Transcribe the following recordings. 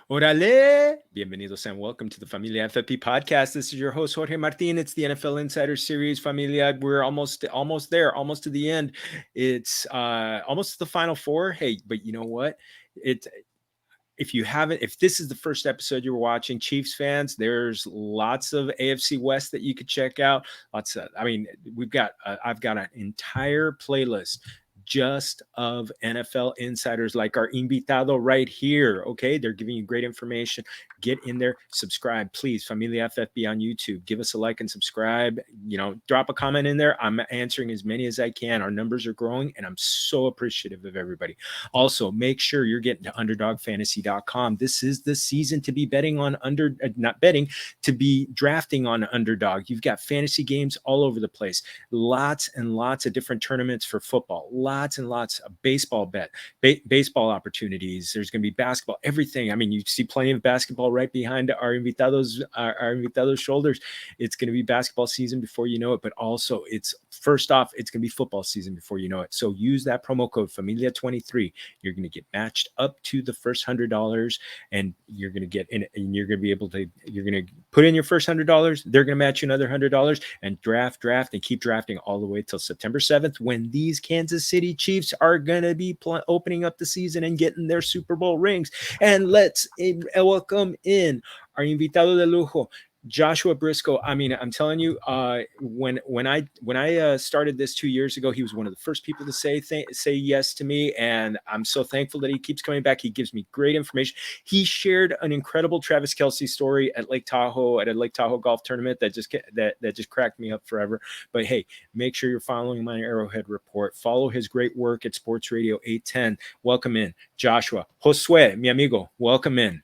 Orale! Bienvenidos and welcome to the Familia FFB podcast. This is your host, Jorge Martin. It's the NFL Insider Series, Familia. We're almost there, almost to the end. It's almost to the final four. Hey, but you know what? If this is the first episode you're watching, Chiefs fans, there's lots of AFC West that you could check out. I've got an entire playlist just of NFL insiders like our invitado right here. Okay, they're giving you great information. Get in there, subscribe, please. Familia FFB on YouTube. Give us a like and subscribe. Drop a comment in there. I'm answering as many as I can. Our numbers are growing, and I'm so appreciative of everybody. Also, make sure you're getting to underdogfantasy.com. This is the season to be betting on to be drafting on underdog. You've got fantasy games all over the place. Lots and lots of different tournaments for football. Lots and lots of baseball baseball opportunities. There's going to be basketball, everything. I mean, you see plenty of basketball right behind our invitados shoulders. It's going to be basketball season before you know it, but also it's going to be football season before you know it. So use that promo code Familia23. You're going to get matched up to the first $100, and you're going to get in, and you're going to put in your first $100. They're going to match you another $100 and draft and keep drafting all the way till September 7th, when these Kansas City Chiefs are going to be opening up the season and getting their Super Bowl rings. And let's welcome in our invitado de lujo, Joshua Brisco. I mean, I'm telling you, when I started this 2 years ago, he was one of the first people to say yes to me, and I'm so thankful that he keeps coming back. He gives me great information. He shared an incredible Travis Kelce story at Lake Tahoe at a Lake Tahoe golf tournament that just cracked me up forever. But hey, make sure you're following my Arrowhead Report. Follow his great work at Sports Radio 810. Welcome in, Joshua. Josue, mi amigo, welcome in.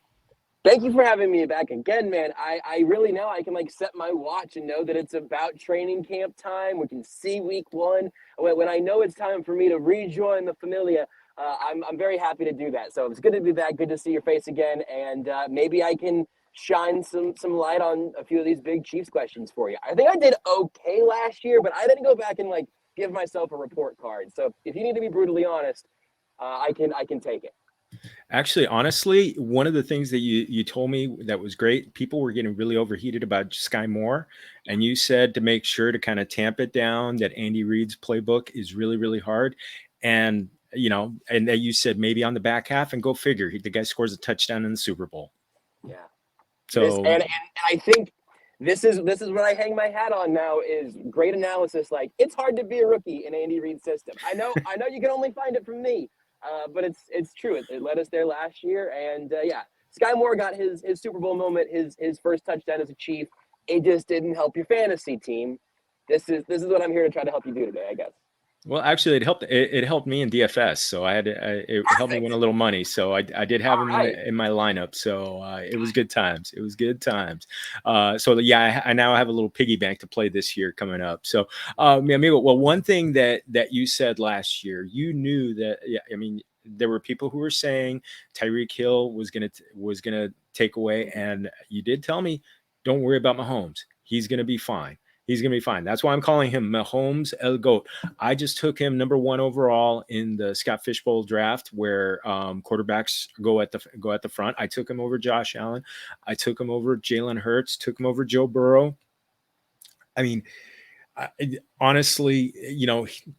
Thank you for having me back again, man. I really now I can set my watch and know that it's about training camp time. We can see week one. When I know it's time for me to rejoin the Familia, I'm very happy to do that. So it's good to be back. Good to see your face again. And maybe I can shine some light on a few of these big Chiefs questions for you. I think I did okay last year, but I didn't go back and give myself a report card. So if you need to be brutally honest, I can take it. Actually, honestly, one of the things that you told me that was great, people were getting really overheated about Skyy Moore, and you said to make sure to kind of tamp it down, that Andy Reid's playbook is really, really hard. And, and that you said maybe on the back half, and go figure, the guy scores a touchdown in the Super Bowl. Yeah. So and I think this is what I hang my hat on now is great analysis. It's hard to be a rookie in Andy Reid's system. I know you can only find it from me. But it's true. It led us there last year, and Skyy Moore got his Super Bowl moment, his first touchdown as a Chief. It just didn't help your fantasy team. This is what I'm here to try to help you do today, I guess. Well, actually, it helped. It helped me in DFS, so it helped me win a little money. So I did have him in my lineup. So it was good times. It was good times. So yeah, I now have a little piggy bank to play this year coming up. So, mi amigo, well, one thing that you said last year, you knew that. Yeah, I mean, there were people who were saying Tyreek Hill was gonna take away, and you did tell me, don't worry about Mahomes. He's gonna be fine. He's going to be fine. That's why I'm calling him Mahomes El GOAT. I just took him number 1 overall in the Scott Fishbowl draft, where quarterbacks go at the front. I took him over Josh Allen. I took him over Jalen Hurts. Took him over Joe Burrow. I mean, honestly,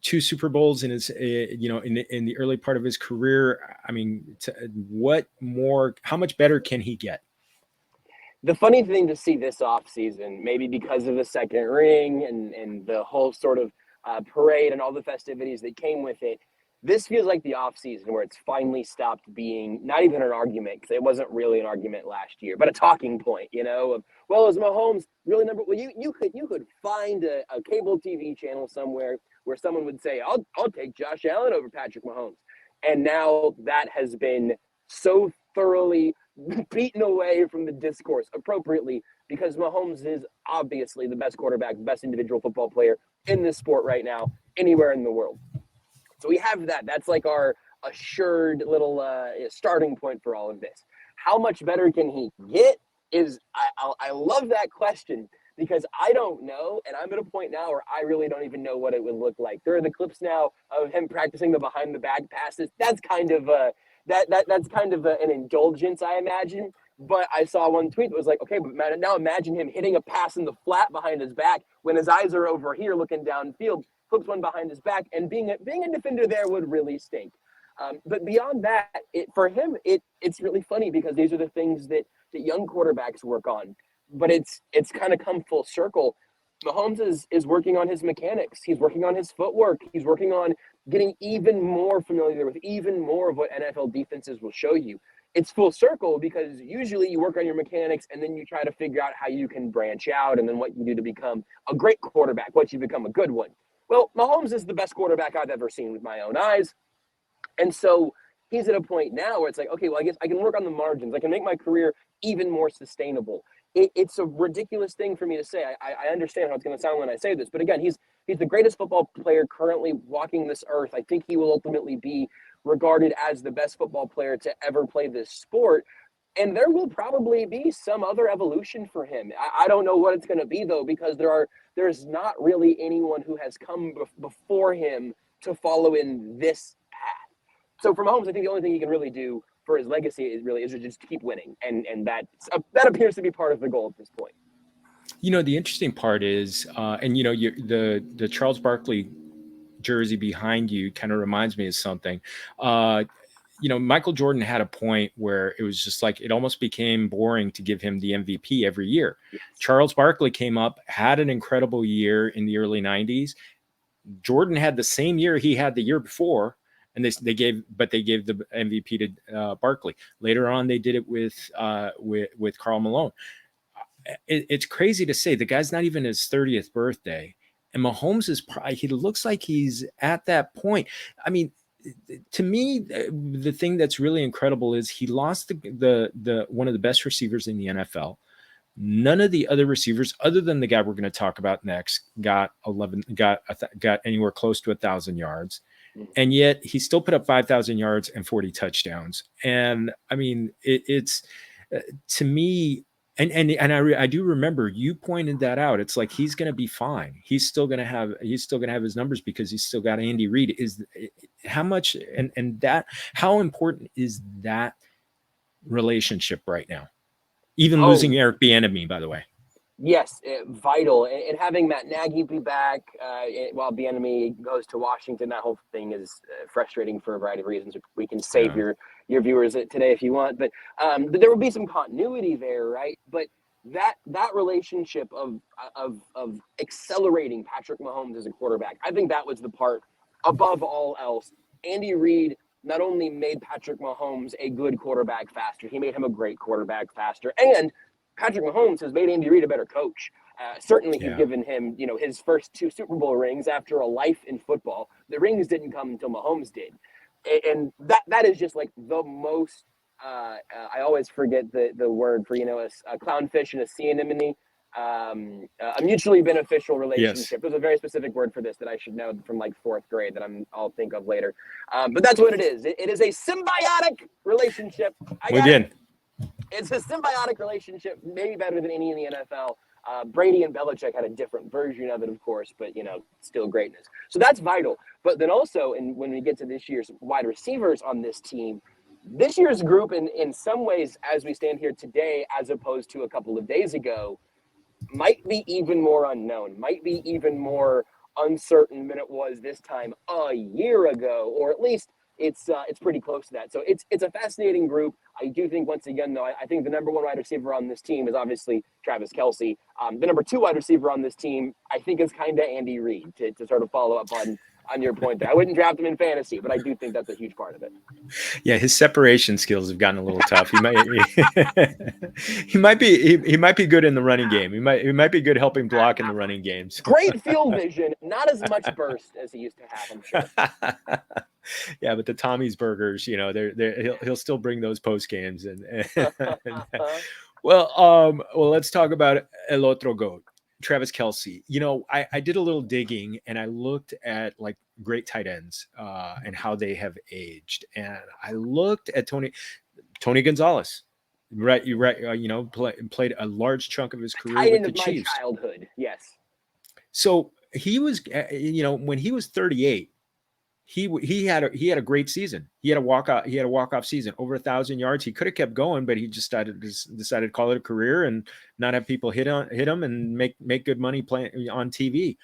2 Super Bowls in his, in the early part of his career. I mean, how much better can he get? The funny thing to see this offseason, maybe because of the second ring and the whole sort of parade and all the festivities that came with it, this feels like the offseason where it's finally stopped being not even an argument, because it wasn't really an argument last year, but a talking point, of, well, is Mahomes really number one? You could find a cable TV channel somewhere where someone would say, I'll take Josh Allen over Patrick Mahomes. And now that has been so thoroughly beaten away from the discourse appropriately, because Mahomes is obviously the best quarterback, best individual football player in this sport right now, anywhere in the world. So we have that. That's like our assured little starting point for all of this. How much better can he get? I love that question, because I don't know, and I'm at a point now where I really don't even know what it would look like. There are the clips now of him practicing the behind the back passes. That's kind of that's kind of an indulgence, I imagine. But I saw one tweet that was like, okay, but now imagine him hitting a pass in the flat behind his back when his eyes are over here looking downfield, flips one behind his back, and being a defender there would really stink. But beyond that, for him, it's really funny because these are the things that young quarterbacks work on. But it's kind of come full circle. Mahomes is working on his mechanics. He's working on his footwork. He's working on getting even more familiar with even more of what NFL defenses will show you. It's full circle because usually you work on your mechanics and then you try to figure out how you can branch out and then what you do to become a great quarterback, once you become a good one. Well, Mahomes is the best quarterback I've ever seen with my own eyes. And so he's at a point now where it's like, okay, well, I guess I can work on the margins. I can make my career even more sustainable. It's a ridiculous thing for me to say. I understand how it's going to sound when I say this, but again, he's the greatest football player currently walking this earth. I think he will ultimately be regarded as the best football player to ever play this sport. And there will probably be some other evolution for him. I don't know what it's going to be, though, because there's not really anyone who has come before him to follow in this path. So for Mahomes, I think the only thing he can really do for his legacy is to just keep winning. And that appears to be part of the goal at this point. The interesting part is, and the Charles Barkley jersey behind you kind of reminds me of something. Michael Jordan had a point where it was just like it almost became boring to give him the MVP every year. Yes. Charles Barkley came up, had an incredible year in the early 90s. Jordan had the same year he had the year before, and they gave the MVP to Barkley. Later on, they did it with Karl Malone. It's crazy to say the guy's not even his 30th birthday, and Mahomes he looks like he's at that point. I mean, to me, the thing that's really incredible is he lost the one of the best receivers in the NFL. None of the other receivers, other than the guy we're going to talk about next, got anywhere close to 1,000 yards. And yet he still put up 5,000 yards and 40 touchdowns. And I mean, it's to me, and I do remember you pointed that out. It's like he's going to be fine. He's still going to have his numbers because he's still got Andy Reid. Is how much and that how important is that relationship right now? Even losing Eric Bieniemy, by the way. Yes, vital. And having Matt Nagy be back while Bieniemy goes to Washington, that whole thing is frustrating for a variety of reasons. We can save your viewers today if you want, but there will be some continuity there, right? But that relationship of accelerating Patrick Mahomes as a quarterback, I think that was the part above all else. Andy Reid not only made Patrick Mahomes a good quarterback faster, he made him a great quarterback faster, and Patrick Mahomes has made Andy Reid a better coach. Certainly, he's given him, his first 2 Super Bowl rings after a life in football. The rings didn't come until Mahomes did, and that is just like the most. I always forget the word for a clownfish and a sea anemone. A mutually beneficial relationship. Yes. There's a very specific word for this that I should know from like 4th grade that I'll think of later. But that's what it is. It is a symbiotic relationship. It's a symbiotic relationship, maybe better than any in the NFL. Brady and Belichick had a different version of it, of course, but, still greatness. So that's vital. But then also, and when we get to this year's wide receivers on this team, this year's group, in some ways, as we stand here today, as opposed to a couple of days ago, might be even more unknown, might be even more uncertain than it was this time a year ago, or at least it's pretty close to that. So it's a fascinating group. I do think, once again, though, I think the number 1 wide receiver on this team is obviously Travis Kelce. The number 2 wide receiver on this team, I think, is kind of Andy Reid, to sort of follow up on your point there. I wouldn't draft him in fantasy, but I do think that's a huge part of it. Yeah, his separation skills have gotten a little tough. He might be good in the running game. He might be good helping block in the running games. Great field vision, not as much burst as he used to have, I'm sure. Yeah, but the Tommy's burgers, he'll still bring those post games well, let's talk about El Otro Goat, Travis Kelce. I did a little digging and I looked at like great tight ends and how they have aged, and I looked at Tony Gonzalez. Right, you're right. Played a large chunk of his career with the Chiefs. My childhood, yes. So he was, when he was 38. he had a great season. He had a walk-off season, over 1,000 yards. He could have kept going, but he just decided to call it a career and not have people hit him and make good money playing on TV.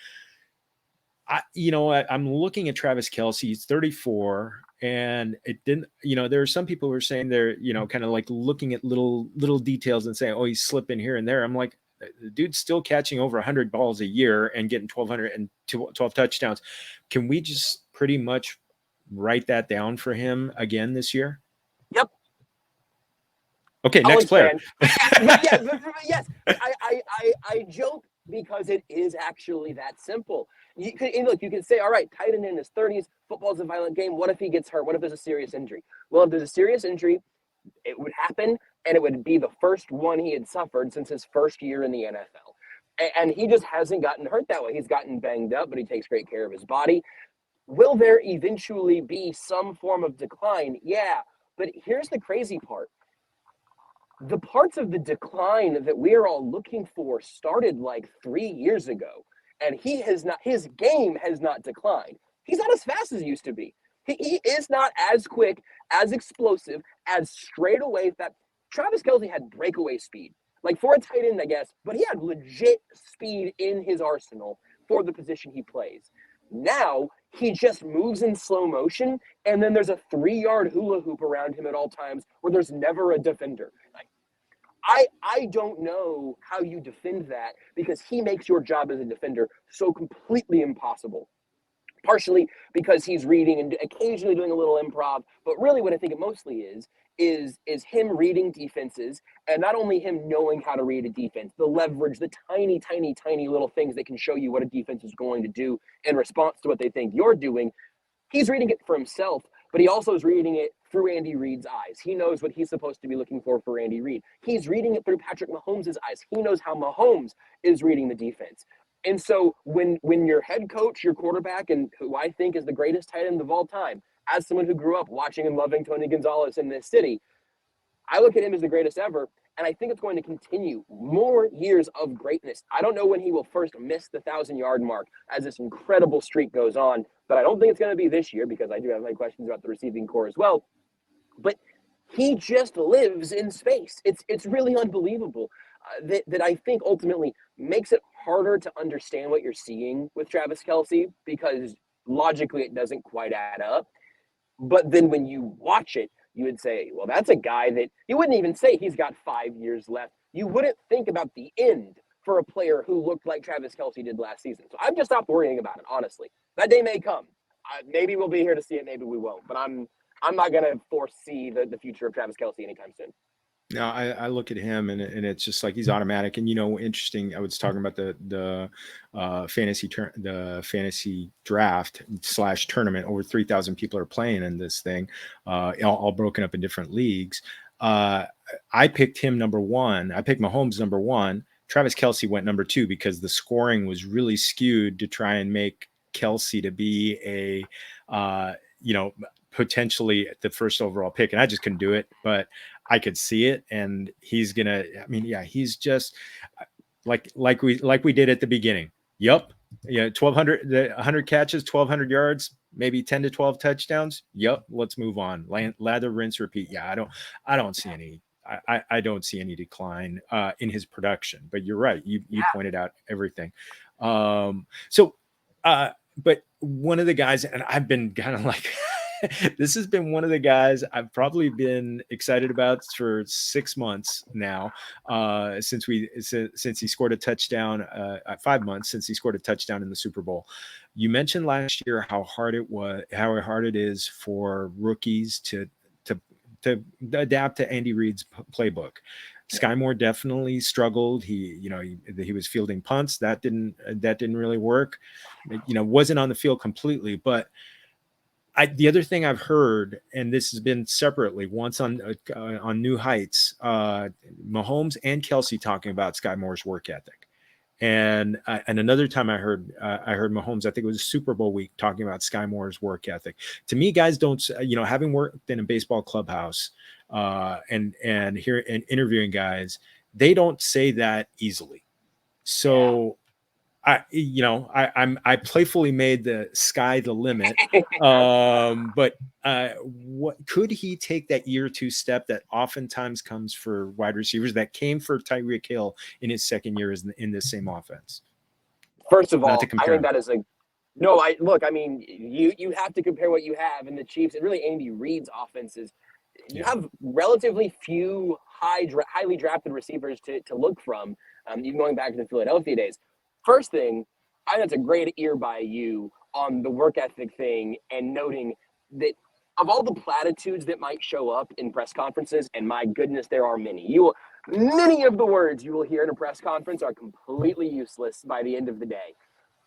I'm looking at Travis Kelce. He's 34, and it didn't. There are some people who are saying they're kind of like looking at little details and saying, oh, he's slipping here and there. I'm like, the dude's still catching over 100 balls a year and getting 1,200 and 12 touchdowns. Can we just pretty much write that down for him again this year? Yep. Okay, next player. Yes. I joke because it is actually that simple. You can say, all right, tight end in his 30s, football's a violent game. What if he gets hurt? What if there's a serious injury? Well, if there's a serious injury, it would happen, and it would be the first one he had suffered since his first year in the NFL. And he just hasn't gotten hurt that way. He's gotten banged up, but he takes great care of his body. Will there eventually be some form of decline? Yeah, but here's the crazy part. The parts of the decline that we are all looking for started like 3 years ago, and his game has not declined. He's not as fast as he used to be. He is not as quick, as explosive, as straight away. That Travis Kelce had breakaway speed, like for a tight end, I guess, but he had legit speed in his arsenal for the position he plays. Now he just moves in slow motion, and then there's a 3-yard hula hoop around him at all times where there's never a defender. I don't know how you defend that, because he makes your job as a defender so completely impossible. Partially because he's reading and occasionally doing a little improv, but really what I think it mostly is him reading defenses, and not only him knowing how to read a defense, the leverage, the tiny, tiny, tiny little things that can show you what a defense is going to do in response to what they think you're doing. He's reading it for himself, but he also is reading it through Andy Reid's eyes. He knows what he's supposed to be looking for Andy Reid. He's reading it through Patrick Mahomes' eyes. He knows how Mahomes is reading the defense. And so when your head coach, your quarterback, and who I think is the greatest tight end of all time, as someone who grew up watching and loving Tony Gonzalez in this city, I look at him as the greatest ever, and I think it's going to continue more years of greatness. I don't know when he will first miss the 1,000-yard mark as this incredible streak goes on, but I don't think it's going to be this year, because I do have my questions about the receiving core as well. But he just lives in space. It's really unbelievable that I think ultimately makes it harder to understand what you're seeing with Travis Kelce, because logically it doesn't quite add up. But then when you watch it, you would say, well, that's a guy that you wouldn't even say he's got 5 years left. You wouldn't think about the end for a player who looked like Travis Kelce did last season. So I've just stopped worrying about it, honestly. That day may come. Maybe we'll be here to see it. Maybe we won't. But I'm not going to foresee the future of Travis Kelce anytime soon. No, I look at him and it's just like he's automatic. And interesting. I was talking about the fantasy draft / tournament. Over 3,000 people are playing in this thing, all broken up in different leagues. I picked him number one. I picked Mahomes number one. Travis Kelce went number two, because the scoring was really skewed to try and make Kelce to be a potentially the first overall pick, and I just couldn't do it, but I could see it, and he's gonna. I mean, yeah, he's just like we did at the beginning. Yep, 100 catches, 1,200 yards, maybe 10 to 12 touchdowns. Yep, let's move on. Lather, rinse, repeat. Yeah, I don't see any. I don't see any decline in his production. But you're right. You pointed out everything. But one of the guys, and I've been kind of like. This has been one of the guys I've probably been excited about for 6 months now, since he scored a touchdown, 5 months since he scored a touchdown in the Super Bowl. You mentioned last year how hard it is for rookies to adapt to Andy Reid's playbook. Skyy Moore definitely struggled. He was fielding punts. That didn't really work. Wasn't on the field completely, but the other thing I've heard, and this has been separately, once on New Heights, Mahomes and Kelce talking about Skyy Moore's work ethic, and another time I heard Mahomes, I think it was Super Bowl week, talking about Skyy Moore's work ethic. To me, guys don't, having worked in a baseball clubhouse and interviewing guys, they don't say that easily. So. Yeah. I playfully made the sky the limit. But what could he take that year two step that oftentimes comes for wide receivers that came for Tyreek Hill in his second year in this same offense? First of Not to all, I compare think him. that is a no. I mean, you have to compare what you have in the Chiefs and really Andy Reid's offenses. You Yeah. have relatively few highly drafted receivers to look from, even going back to the Philadelphia days. First thing, I think that's a great ear by you on the work ethic thing and noting that of all the platitudes that might show up in press conferences, and my goodness, there are many. Many of the words you will hear in a press conference are completely useless by the end of the day.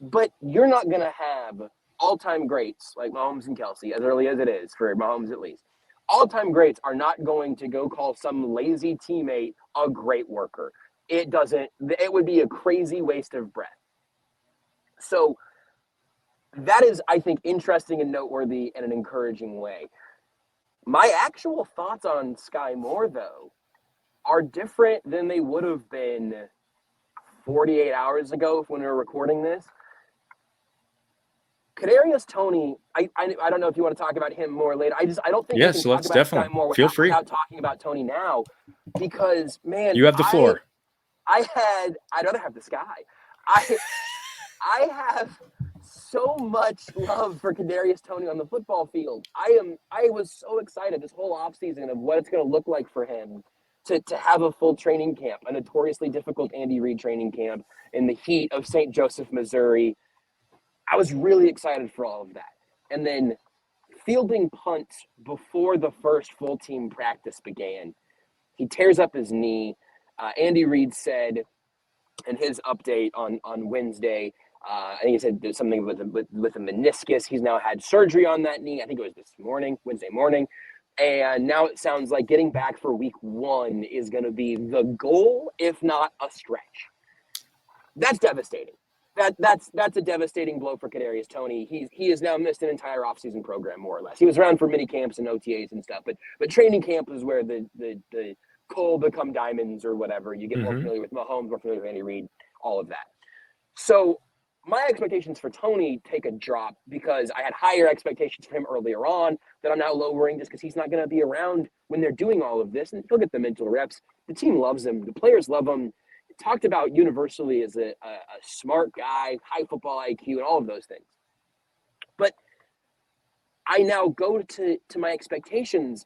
But you're not going to have all-time greats like Mahomes and Kelce, as early as it is for Mahomes at least. All-time greats are not going to go call some lazy teammate a great worker. It would be a crazy waste of breath. So that is, I think, interesting and noteworthy in an encouraging way. My actual thoughts on Skyy Moore, though, are different than they would have been 48 hours ago when we were recording this. Kadarius Toney, I don't know if you want to talk about him more later. I don't think we can talk about Skyy Moore without talking about Toney now, because man, you have the floor. I'd rather have the Sky. I have so much love for Kadarius Toney on the football field. I was so excited this whole offseason of what it's going to look like for him to have a full training camp, a notoriously difficult Andy Reid training camp in the heat of St. Joseph, Missouri. I was really excited for all of that. And then fielding punts before the first full team practice began, he tears up his knee. Andy Reid said in his update on Wednesday, I think he said there's something with a meniscus. He's now had surgery on that knee. I think it was Wednesday morning. And now it sounds like getting back for week 1 is going to be the goal, if not a stretch. That's devastating. That's a devastating blow for Kadarius Toney. He has now missed an entire offseason program, more or less. He was around for mini camps and OTAs and stuff, but training camp is where the coal become diamonds or whatever. You get more familiar with Mahomes, more familiar with Andy Reid, all of that. So my expectations for Toney take a drop because I had higher expectations for him earlier on that I'm now lowering just because he's not going to be around when they're doing all of this, and he'll get the mental reps. The team loves him. The players love him. Talked about universally as a smart guy, high football IQ, and all of those things. But I now go to my expectations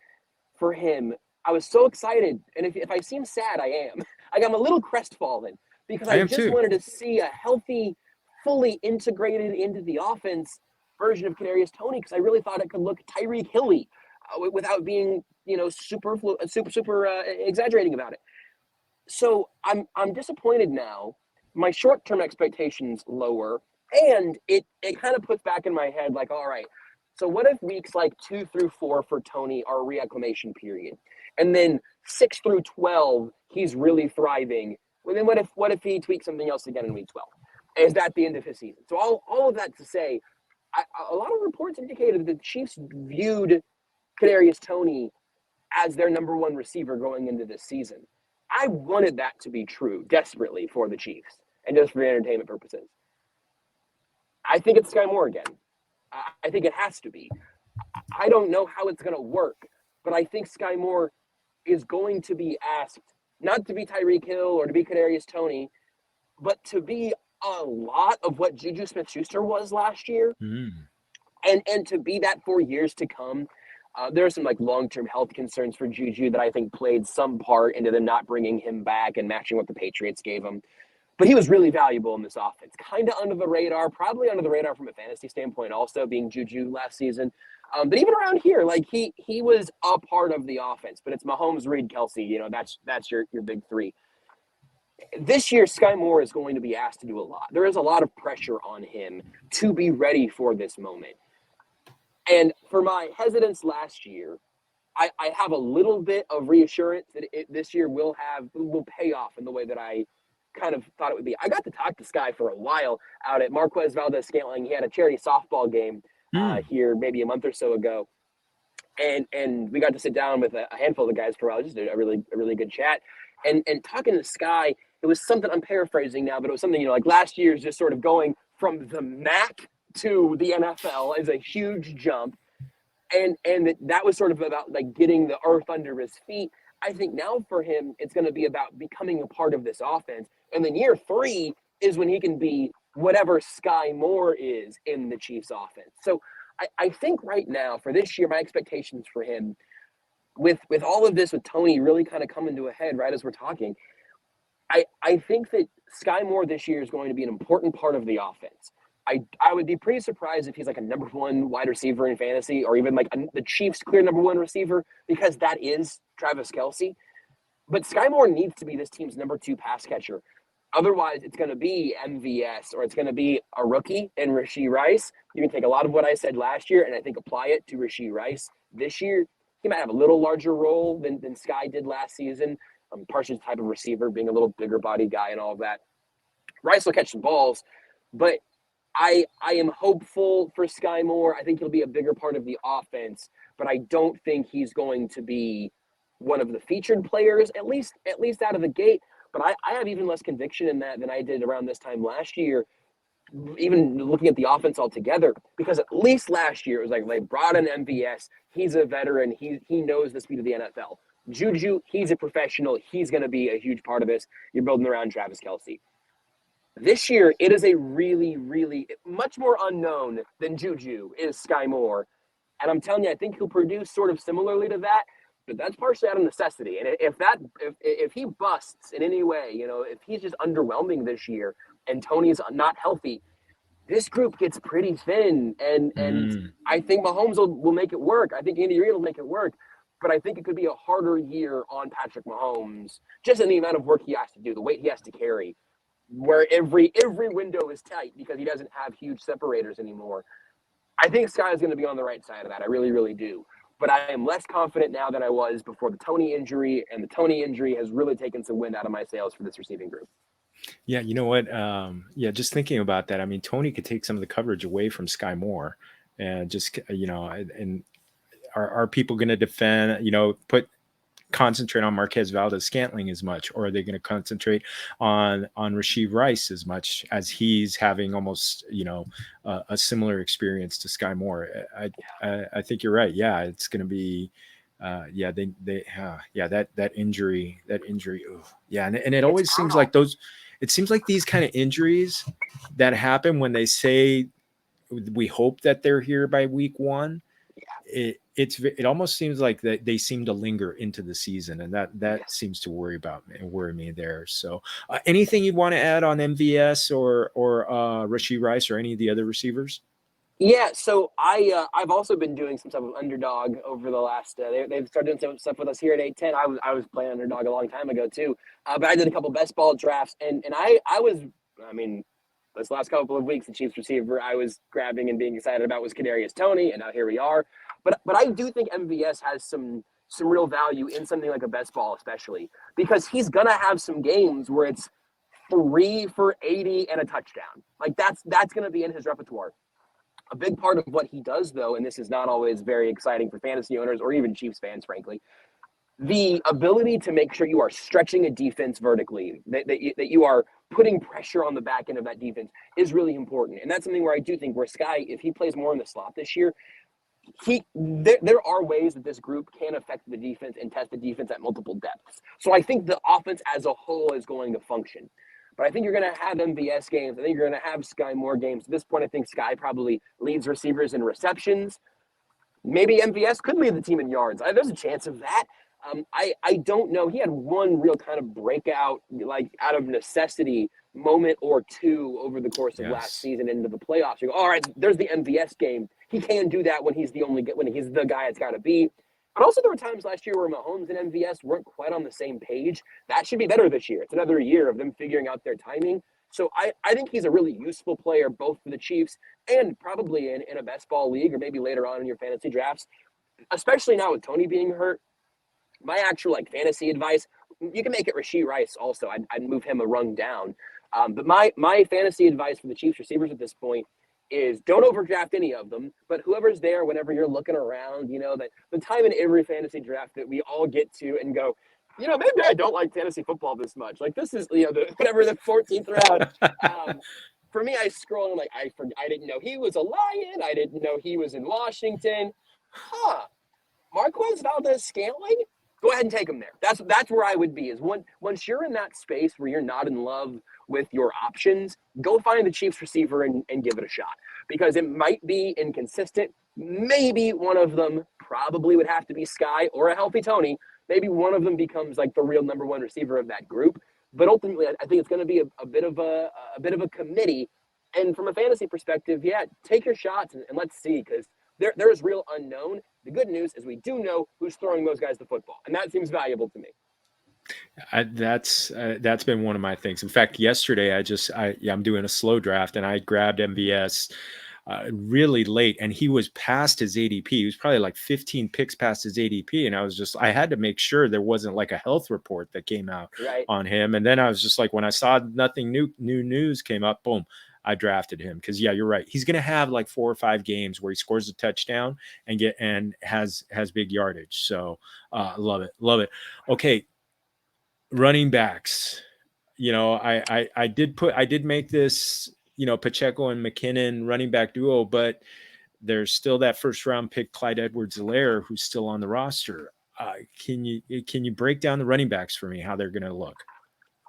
for him. I was so excited, and if I seem sad, I am. I'm a little crestfallen because I just wanted to see a healthy, fully integrated into the offense version of Kadarius Toney because I really thought it could look Tyreek Hilly without being super exaggerating about it. So I'm disappointed now. My short-term expectations lower, and it kind of puts back in my head like, all right, so what if weeks like 2 through 4 for Toney are a reacclimation period, and then 6 through 12 he's really thriving? Well, then what if he tweaks something else again in week 12? Is that the end of his season? So all of that to say, a lot of reports indicated that the Chiefs viewed Kadarius Toney as their number 1 receiver going into this season. I wanted that to be true desperately for the Chiefs and just for entertainment purposes. I think it's Skyy Moore again. I think it has to be. I don't know how it's going to work, but I think Skyy Moore is going to be asked not to be Tyreek Hill or to be Kadarius Toney, but to be a lot of what Juju Smith-Schuster was last year, and to be that for years to come. There are some long-term health concerns for Juju that I think played some part into them not bringing him back and matching what the Patriots gave him. But he was really valuable in this offense, kind of under the radar, probably under the radar from a fantasy standpoint also, being Juju last season. But even around here, he was a part of the offense. But it's Mahomes, Reid, Kelce. That's your big 3. This year, Skyy Moore is going to be asked to do a lot. There is a lot of pressure on him to be ready for this moment. And for my hesitance last year, I have a little bit of reassurance that this year will pay off in the way that I kind of thought it would be. I got to talk to Skyy for a while out at Marquez Valdez-Scantling. He had a charity softball game here maybe a month or so ago. And we got to sit down with a handful of the guys for a while, just a really good chat. And talking to Skyy, it was something, I'm paraphrasing now, but it was something, like last year's just sort of going from the MAC to the NFL is a huge jump. And that was sort of about like getting the earth under his feet. I think now for him, it's going to be about becoming a part of this offense. And then year 3 is when he can be whatever Skyy Moore is in the Chiefs offense. So I think right now for this year, my expectations for him with all of this, with Tony really kind of coming to a head right as we're talking, I think that Skyy Moore this year is going to be an important part of the offense. I would be pretty surprised if he's like a number 1 wide receiver in fantasy, or even like the Chiefs' clear number 1 receiver, because that is Travis Kelce. But Skyy Moore needs to be this team's number 2 pass catcher. Otherwise, it's going to be MVS, or it's going to be a rookie in Rashee Rice. You can take a lot of what I said last year and I think apply it to Rashee Rice this year. He might have a little larger role than Skyy did last season. Parsons type of receiver, being a little bigger body guy and all of that. Rice will catch some balls, but I am hopeful for Skyy Moore. I think he'll be a bigger part of the offense, but I don't think he's going to be one of the featured players, at least out of the gate. But I have even less conviction in that than I did around this time last year, even looking at the offense altogether, because at least last year it was like they brought in MVS. He's a veteran. He knows the speed of the NFL. Juju, he's a professional. He's going to be a huge part of this. You're building around Travis Kelce. This year, it is a really, really much more unknown than Juju is Skyy Moore. And I'm telling you, I think he'll produce sort of similarly to that, but that's partially out of necessity. And if he busts in any way, if he's just underwhelming this year and Tony's not healthy, this group gets pretty thin. And I think Mahomes will make it work. I think Andy Reid will make it work. But I think it could be a harder year on Patrick Mahomes, just in the amount of work he has to do, the weight he has to carry, where every window is tight because he doesn't have huge separators anymore. I think Skyy is going to be on the right side of that. I really, really do. But I am less confident now than I was before the Tony injury, and the Tony injury has really taken some wind out of my sails for this receiving group. Yeah, you know what? Just thinking about that, I mean, Tony could take some of the coverage away from Skyy Moore, and just, and are people going to defend, concentrate on Marquez Valdez-Scantling as much, or are they going to concentrate on Rashee Rice as much, as he's having almost, a similar experience to Skyy Moore? I think you're right. Yeah, it's going to be, that injury. Ooh, yeah. And it always seems like these kind of injuries that happen when they say, we hope that they're here by week 1. It almost seems like that they seem to linger into the season, and that seems to worry me there. So anything you want to add on MVS or Rashee Rice or any of the other receivers? Yeah, so I've also been doing some stuff with Underdog over the last. They've started doing some stuff with us here at 810. I was playing Underdog a long time ago too, but I did a couple best ball drafts, and I was, this last couple of weeks, the Chiefs receiver I was grabbing and being excited about was Kadarius Toney, and now here we are. But I do think MVS has some real value in something like a best ball, especially because he's gonna have some games where it's 3 for 80 and a touchdown. Like that's gonna be in his repertoire. A big part of what he does, though, and this is not always very exciting for fantasy owners or even Chiefs fans, frankly, the ability to make sure you are stretching a defense vertically, that you are putting pressure on the back end of that defense is really important. And that's something where I do think where Skyy, if he plays more in the slot this year, there are ways that this group can affect the defense and test the defense at multiple depths. So I think the offense as a whole is going to function. But I think you're going to have MVS games. I think you're going to have Skyy Moore games. At this point, I think Skyy probably leads receivers in receptions. Maybe MVS could lead the team in yards. There's a chance of that. I don't know. He had one real kind of breakout, like out of necessity moment or two over the course of last season into the playoffs. You go, all right, there's the MVS game. He can do that when he's the guy it's got to be. But also there were times last year where Mahomes and MVS weren't quite on the same page. That should be better this year. It's another year of them figuring out their timing. So I think he's a really useful player, both for the Chiefs and probably in a best ball league or maybe later on in your fantasy drafts, especially now with Tony being hurt. My actual fantasy advice, you can make it Rashee Rice also. I'd move him a rung down. But my fantasy advice for the Chiefs receivers at this point is don't overdraft any of them, but whoever's there whenever you're looking around, that the time in every fantasy draft that we all get to and go, maybe I don't like fantasy football this much. Like this is, whatever the 14th round. For me, I scroll and I didn't know he was a Lion. I didn't know he was in Washington. Marquez Valdez-Scantling? Go ahead and take him there. That's where I would be. Is once you're in that space where you're not in love with your options, go find the Chiefs receiver and give it a shot. Because it might be inconsistent. Maybe one of them probably would have to be Skyy or a healthy Tony. Maybe one of them becomes like the real number one receiver of that group. But ultimately, I think it's going to be a bit of a committee. And from a fantasy perspective, yeah, take your shots and let's see, because there is real unknown. The good news is we do know who's throwing those guys the football, and that seems valuable to me. That's been one of my things. In fact, yesterday I'm doing a slow draft, and I grabbed MVS really late, and he was past his ADP. He was probably like 15 picks past his ADP, and I had to make sure there wasn't like a health report that came out on him. And then I was just like, when I saw nothing new news came up, boom, I drafted him. Because yeah, you're right. He's going to have like 4 or 5 games where he scores a touchdown and has big yardage. So love it. Okay, running backs. I did make this, Pacheco and McKinnon running back duo, but there's still that first round pick, Clyde Edwards-Helaire, who's still on the roster. Can you break down the running backs for me, how they're going to look?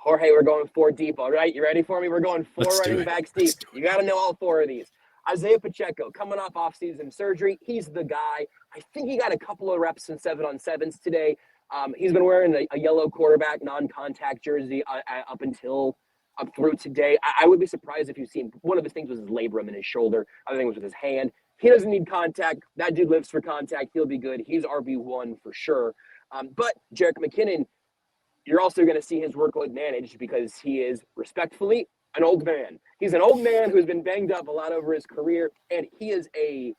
Jorge, we're going 4 deep. All right, you ready for me? We're going 4 running backs deep. You got to know all 4 of these. Isiah Pacheco, coming off offseason surgery. He's the guy. I think he got a couple of reps in 7-on-7s today. He's been wearing a yellow quarterback non-contact jersey up through today. I would be surprised if you've seen, one of his things was his labrum in his shoulder. Other thing was with his hand. He doesn't need contact. That dude lives for contact. He'll be good. He's RB1 for sure. But Jerick McKinnon, you're also going to see his workload managed because he is respectfully an old man. He's an old man who's been banged up a lot over his career, and he is a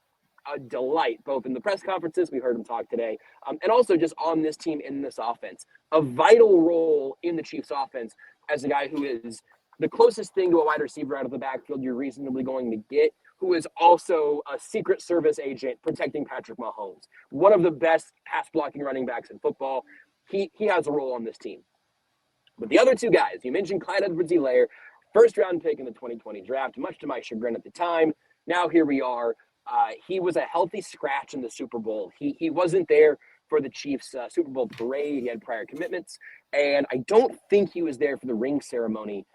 delight, both in the press conferences, we heard him talk today, and also just on this team in this offense. A vital role in the Chiefs offense as a guy who is the closest thing to a wide receiver out of the backfield you're reasonably going to get, who is also a Secret Service agent protecting Patrick Mahomes. One of the best pass-blocking running backs in football. He has a role on this team. But the other 2 guys, you mentioned Clyde Edwards-Helaire, first-round pick in the 2020 draft, much to my chagrin at the time. Now here we are. He was a healthy scratch in the Super Bowl. He wasn't there for the Chiefs' Super Bowl parade. He had prior commitments. And I don't think he was there for the ring ceremony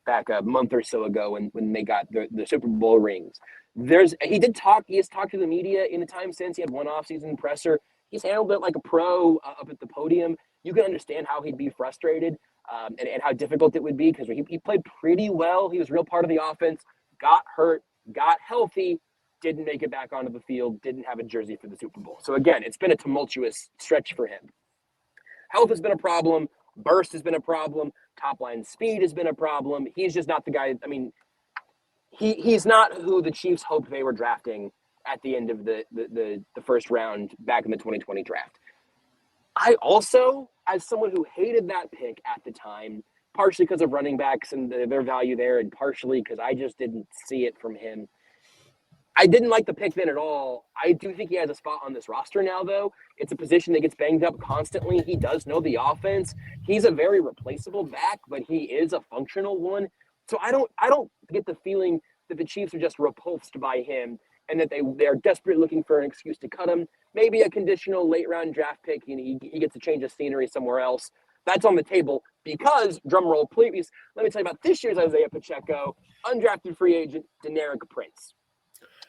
back a month or so ago when they got the Super Bowl rings. He has talked to the media in the time since. He had one offseason presser. He's handled it like a pro up at the podium. You can understand how he'd be frustrated and how difficult it would be, because he played pretty well. He was a real part of the offense, got hurt, got healthy, didn't make it back onto the field, didn't have a jersey for the Super Bowl. So again, it's been a tumultuous stretch for him. Health has been a problem. Burst has been a problem. Top line speed has been a problem. He's just not the guy. I mean, he's not who the Chiefs hoped they were drafting at the end of the first round back in the 2020 draft. I also, as someone who hated that pick at the time, partially because of running backs and their value there, and partially because I just didn't see it from him, I didn't like the pick then at all. I do think he has a spot on this roster now, though. It's a position that gets banged up constantly. He does know the offense. He's a very replaceable back, but he is a functional one. So I don't get the feeling that the Chiefs are just repulsed by him and that they're desperately looking for an excuse to cut him. Maybe a conditional late-round draft pick, he gets a change of scenery somewhere else. That's on the table because, drumroll please, let me tell you about this year's Isiah Pacheco, undrafted free agent, Deneric Prince.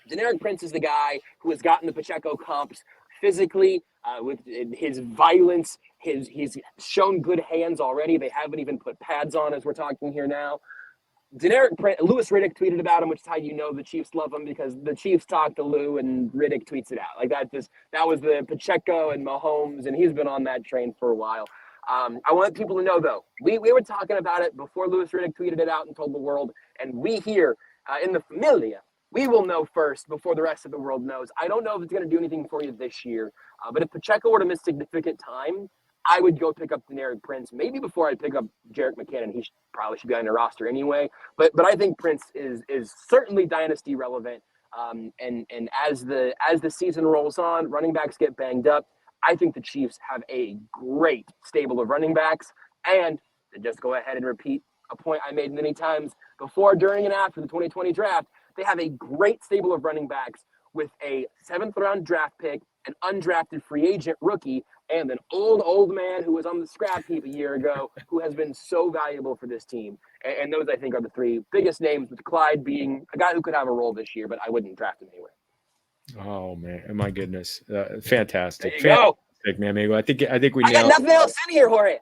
Deneric Prince is the guy who has gotten the Pacheco comps physically, with his violence. He's shown good hands already. They haven't even put pads on as we're talking here now. Deneric Prince, Louis Riddick tweeted about him, which is how you know the Chiefs love him, because the Chiefs talk to Lou and Riddick tweets it out. Like that was the Pacheco and Mahomes, and he's been on that train for a while. I want people to know, though, we were talking about it before Louis Riddick tweeted it out and told the world, and we here in the Familia, we will know first before the rest of the world knows. I don't know if it's going to do anything for you this year, but if Pacheco were to miss significant time, I would go pick up Deneric Prince, maybe before I pick up Jerick McKinnon. He probably should be on the roster anyway. But I think Prince is certainly dynasty relevant. And as the season rolls on, running backs get banged up. I think the Chiefs have a great stable of running backs. And to just go ahead and repeat a point I made many times before, during, and after the 2020 draft, they have a great stable of running backs with a 7th-round draft pick, an undrafted free agent rookie, and an old man who was on the scrap heap a year ago who has been so valuable for this team. And those, I think, are the three biggest names, with Clyde being a guy who could have a role this year, but I wouldn't draft him anywhere. Oh man, my goodness, fantastic, There you go. fantastic, man, amigo. I think we I got nailed. nothing else in here, Jorge.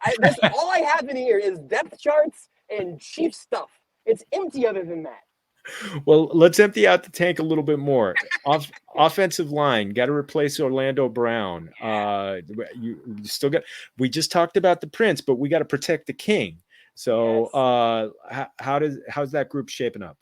All I have in here is depth charts and Chiefs stuff. It's empty other than that. Well, let's empty out the tank a little bit more. Offensive line, got to replace Orlando Brown. You still got. We just talked about the Prince, but we got to protect the King. So, how's that group shaping up?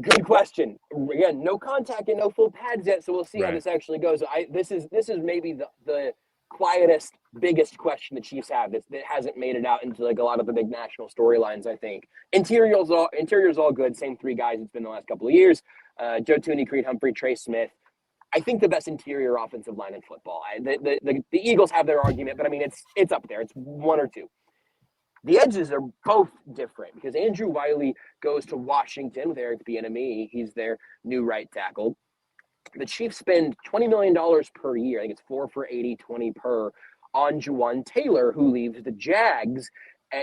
Good question. Again, no contact and no full pads yet, so we'll see how this actually goes. This is maybe the quietest, biggest question the Chiefs have that hasn't made it out into like a lot of the big national storylines, I think. Interior's all good. Same three guys it's been the last couple of years. Joe Thuney, Creed Humphrey, Trey Smith. I think the best interior offensive line in football. The Eagles have their argument, but I mean, it's up there. It's one or two. The edges are both different because Andrew Wiley goes to Washington with Eric Bieniemy. He's their new right tackle. The Chiefs spend $20 million per year. I think it's 4 for 80, 20 per on Juwan Taylor, who leaves the Jags.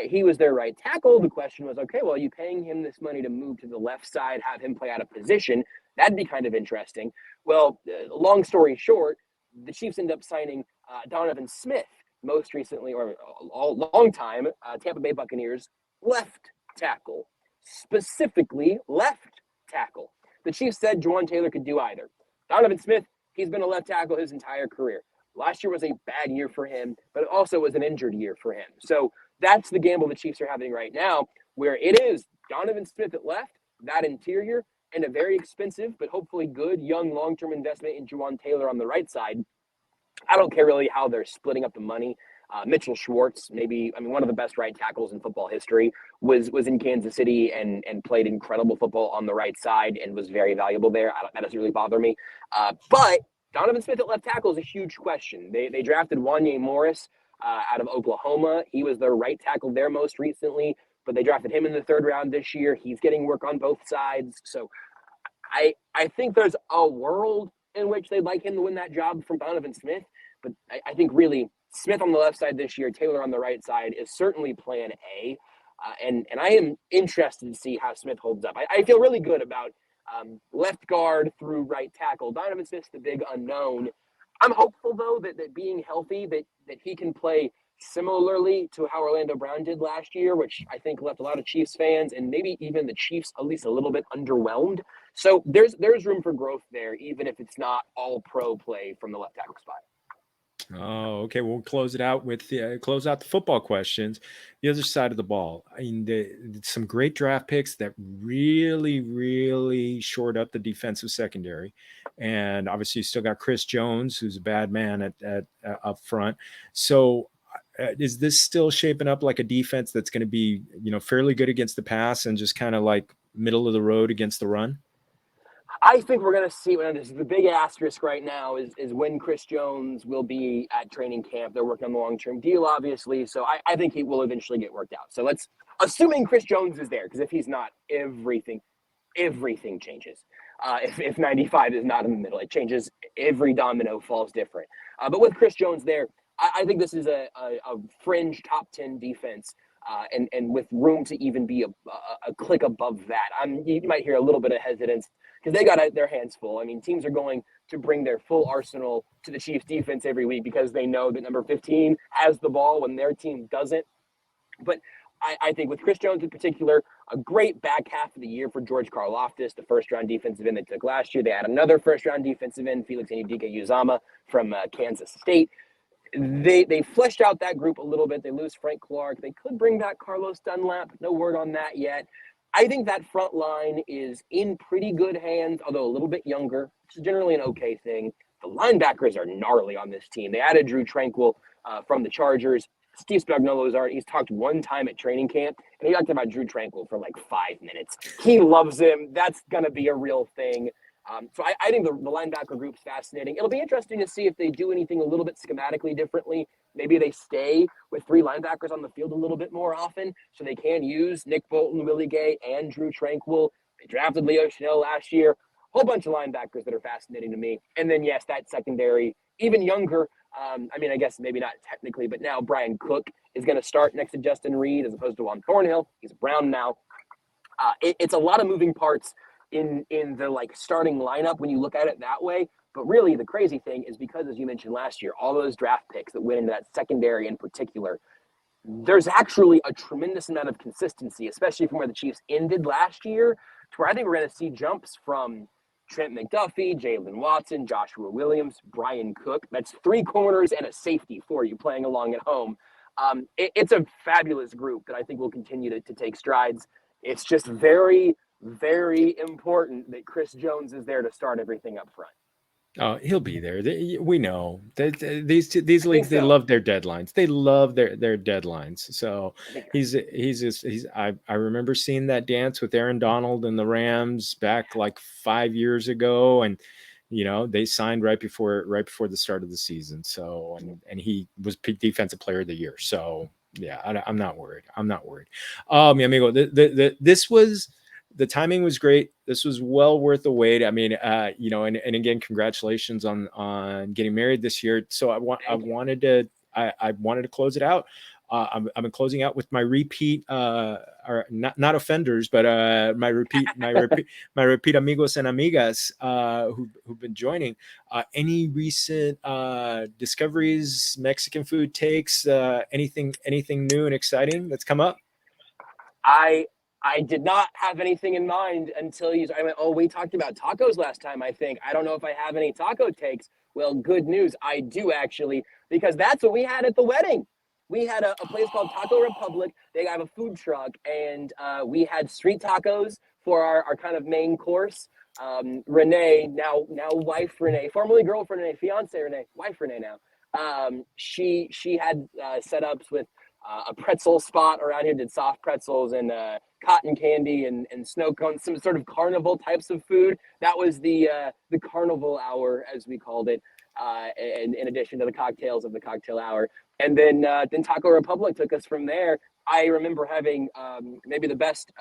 He was their right tackle. The question was, okay, well, are you paying him this money to move to the left side, have him play out of position? That'd be kind of interesting. Well, long story short, the Chiefs end up signing Donovan Smith, most recently, or a long time, Tampa Bay Buccaneers left tackle, specifically left tackle. The Chiefs said Juwan Taylor could do either. Donovan Smith, he's been a left tackle his entire career. Last year was a bad year for him, but it also was an injured year for him. So that's the gamble the Chiefs are having right now, where it is Donovan Smith at left, that interior, and a very expensive but hopefully good young long-term investment in Juwan Taylor on the right side. I don't care really how they're splitting up the money. Mitchell Schwartz, one of the best right tackles in football history, was in Kansas City and played incredible football on the right side and was very valuable there. That doesn't really bother me. But Donovan Smith at left tackle is a huge question. They drafted Wanye Morris out of Oklahoma. He was their right tackle there most recently, but they drafted him in the 3rd round this year. He's getting work on both sides. So I think there's a world in which they'd like him to win that job from Donovan Smith. But I think really Smith on the left side this year, Taylor on the right side is certainly plan A. And I am interested to see how Smith holds up. I feel really good about left guard through right tackle. Donovan Smith's the big unknown. I'm hopeful, though, that being healthy, that he can play similarly to how Orlando Brown did last year, which I think left a lot of Chiefs fans and maybe even the Chiefs at least a little bit underwhelmed. So there's room for growth there, even if it's not all pro play from the left tackle spot. Oh, okay. We'll close it out with close out the football questions. The other side of the ball. I mean, some great draft picks that really, really shored up the defensive secondary, and obviously you still got Chris Jones, who's a bad man at up front. So, is this still shaping up like a defense that's going to be, fairly good against the pass and just kind of like middle of the road against the run? I think we're going to see the big asterisk right now is when Chris Jones will be at training camp. They're working on the long-term deal, obviously. So I think he will eventually get worked out. So assuming Chris Jones is there, because if he's not, everything changes. If 95 is not in the middle, it changes. Every domino falls different. But with Chris Jones there, I think this is a fringe top 10 defense. And with room to even be a click above that. You might hear a little bit of hesitance because they got their hands full. I mean, teams are going to bring their full arsenal to the Chiefs defense every week because they know that number 15 has the ball when their team doesn't. But I think with Chris Jones in particular, a great back half of the year for George Karlaftis, the first-round defensive end they took last year. They had another first-round defensive end, Felix Anudike-Uzomah from Kansas State. They fleshed out that group a little bit. They lose Frank Clark. They could bring back Carlos Dunlap. No word on that yet. I think that front line is in pretty good hands, although a little bit younger, which is generally an okay thing. The linebackers are gnarly on this team. They added Drew Tranquill from the Chargers. Steve Spagnuolo's already, he's talked one time at training camp, and he talked about Drew Tranquill for like 5 minutes. He loves him. That's going to be a real thing. So I think the linebacker group's fascinating. It'll be interesting to see if they do anything a little bit schematically differently. Maybe they stay with 3 linebackers on the field a little bit more often so they can use Nick Bolton, Willie Gay, and Drew Tranquil. They drafted Leo Chanel last year. Whole bunch of linebackers that are fascinating to me. And then, yes, that secondary, even younger. I mean, I guess maybe not technically, but now Brian Cook is going to start next to Justin Reed as opposed to Juan Thornhill. He's a Brown now. It's a lot of moving parts in the like starting lineup when you look at it that way. But really, the crazy thing is because, as you mentioned last year, all those draft picks that went into that secondary in particular, there's actually a tremendous amount of consistency, especially from where the Chiefs ended last year, to where I think we're going to see jumps from Trent McDuffie, Jalen Watson, Joshua Williams, Brian Cook. That's 3 corners and a safety for you playing along at home. It's a fabulous group that I think will continue to take strides. It's just very, very important that Chris Jones is there to start everything up front. Oh, he'll be there. We know that these leagues, they so. love their deadlines. They love their headlines. So he's I remember seeing that dance with Aaron Donald and the Rams back like 5 years ago, and they signed right before the start of the season. So and he was defensive player of the year. So yeah, I'm not worried. Mi amigo, the timing was great. This was well worth the wait. I mean, and again, congratulations on getting married this year. So I wanted to close it out. I'm closing out with my repeat, or not offenders, but my repeat amigos and amigas who've been joining. Any recent discoveries, Mexican food takes, anything new and exciting that's come up? I did not have anything in mind until I went, we talked about tacos last time, I think. I don't know if I have any taco takes. Well, good news. I do actually, because that's what we had at the wedding. We had a place called Taco Republic. They have a food truck, and we had street tacos for our kind of main course. Renee, now wife Renee, formerly girlfriend Renee, fiance Renee, wife Renee now. She had setups with a pretzel spot around here, did soft pretzels and cotton candy and snow cones, some sort of carnival types of food. That was the carnival hour, as we called it, and in addition to the cocktails of the cocktail hour. And then Taco Republic took us from there. I remember having maybe the best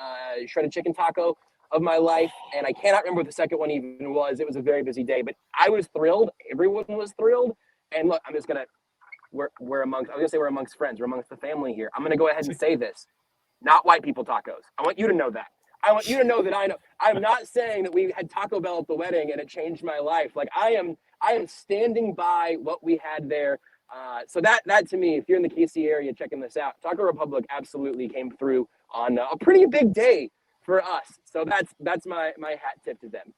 shredded chicken taco of my life, and I cannot remember what the second one even was. It was a very busy day, but I was thrilled. Everyone was thrilled. And look, I'm just gonna we're amongst friends. We're amongst the family here. I'm gonna go ahead and say this: not white people tacos. I want you to know that. I want you to know that I know. I'm not saying that we had Taco Bell at the wedding and it changed my life. Like I am standing by what we had there. So that to me, if you're in the KC area checking this out, Taco Republic absolutely came through on a pretty big day for us. So that's my hat tip to them.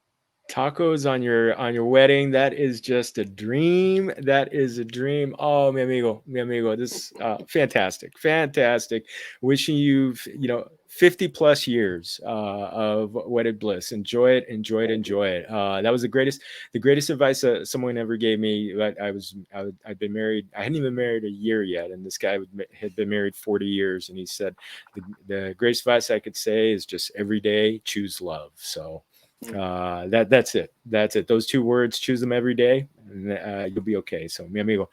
Tacos on your wedding, that is just a dream. That is a dream. Oh, mi amigo, this fantastic. Wishing you 50 plus years of wedded bliss. Enjoy it. That was the greatest advice someone ever gave me. I'd been married. I hadn't even married a year yet, and this guy had been married 40 years, and he said the greatest advice I could say is just every day choose love. So that's it. Those 2 words, choose them every day, and you'll be okay. So mi amigo,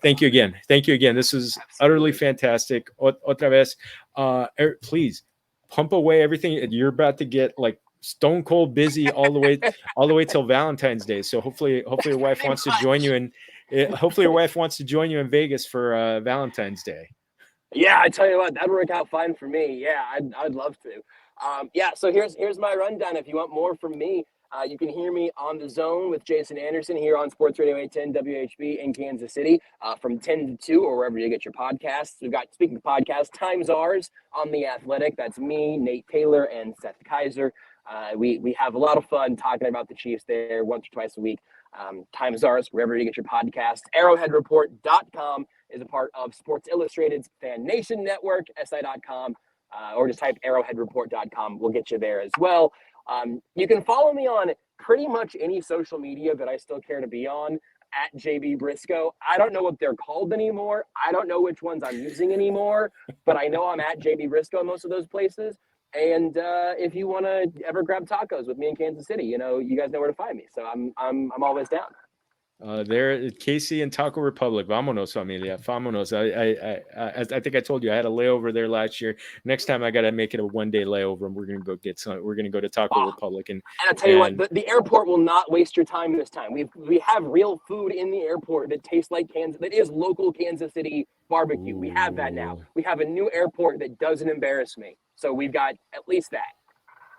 thank you again. This was utterly fantastic. Otra vez, please pump away everything. You're about to get like stone cold busy all the way till Valentine's Day. So hopefully your wife wants to join you in Vegas for Valentine's Day. Yeah, I tell you what, that'd work out fine for me. Yeah, I'd love to. So here's my rundown. If you want more from me, you can hear me on The Zone with Jason Anderson here on Sports Radio 810 WHB in Kansas City from 10 to 2 or wherever you get your podcasts. We've got, speaking of podcasts, Time's Ours on The Athletic. That's me, Nate Taylor, and Seth Kaiser. We have a lot of fun talking about the Chiefs there once or twice a week. Time's Ours, wherever you get your podcasts. ArrowheadReport.com is a part of Sports Illustrated's Fan Nation Network, SI.com. Or just type arrowheadreport.com. We'll get you there as well. You can follow me on pretty much any social media that I still care to be on at JB Brisco. I don't know what they're called anymore. I don't know which ones I'm using anymore, but I know I'm at JB Brisco in most of those places. And if you want to ever grab tacos with me in Kansas City, you guys know where to find me. So I'm always down. There, Casey and Taco Republic. Vámonos, familia. Vámonos. I think I told you I had a layover there last year. Next time I got to make it a 1-day layover, and we're gonna go get some. We're gonna go to Taco Republic, and I'll tell you what, the airport will not waste your time this time. We have real food in the airport that tastes like Kansas. That is local Kansas City barbecue. We have that now. We have a new airport that doesn't embarrass me. So we've got at least that.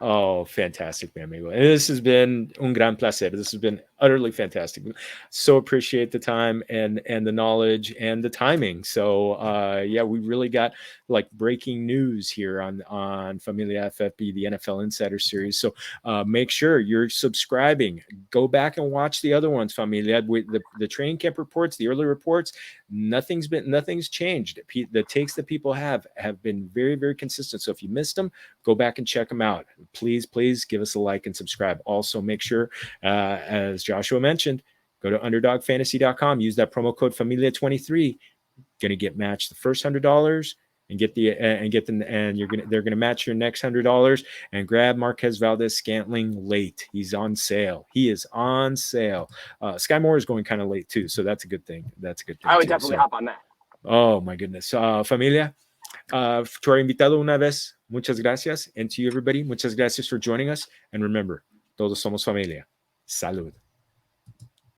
Oh, fantastic, mi amigo. This has been un gran placer. This has been utterly fantastic. So appreciate the time and the knowledge and the timing. So yeah, we really got like breaking news here on Familia FFB, the NFL Insider Series. So make sure you're subscribing. Go back and watch the other ones, Familia. With the training camp reports, the early reports, nothing's changed. The takes that people have been very, very consistent. So if you missed them, go back and check them out. Please give us a like and subscribe. Also, make sure, as Joshua mentioned, go to underdogfantasy.com. Use that promo code Familia23. Going to get matched the first $100 and they're gonna match your next $100 and grab Marquez Valdez-Scantling late. He's on sale. He is on sale. Skyy Moore is going kind of late too, so that's a good thing. I would definitely hop on that. Oh my goodness, familia. To our invitado una vez, muchas gracias. And to you, everybody, muchas gracias for joining us. And remember, todos somos familia. Salud.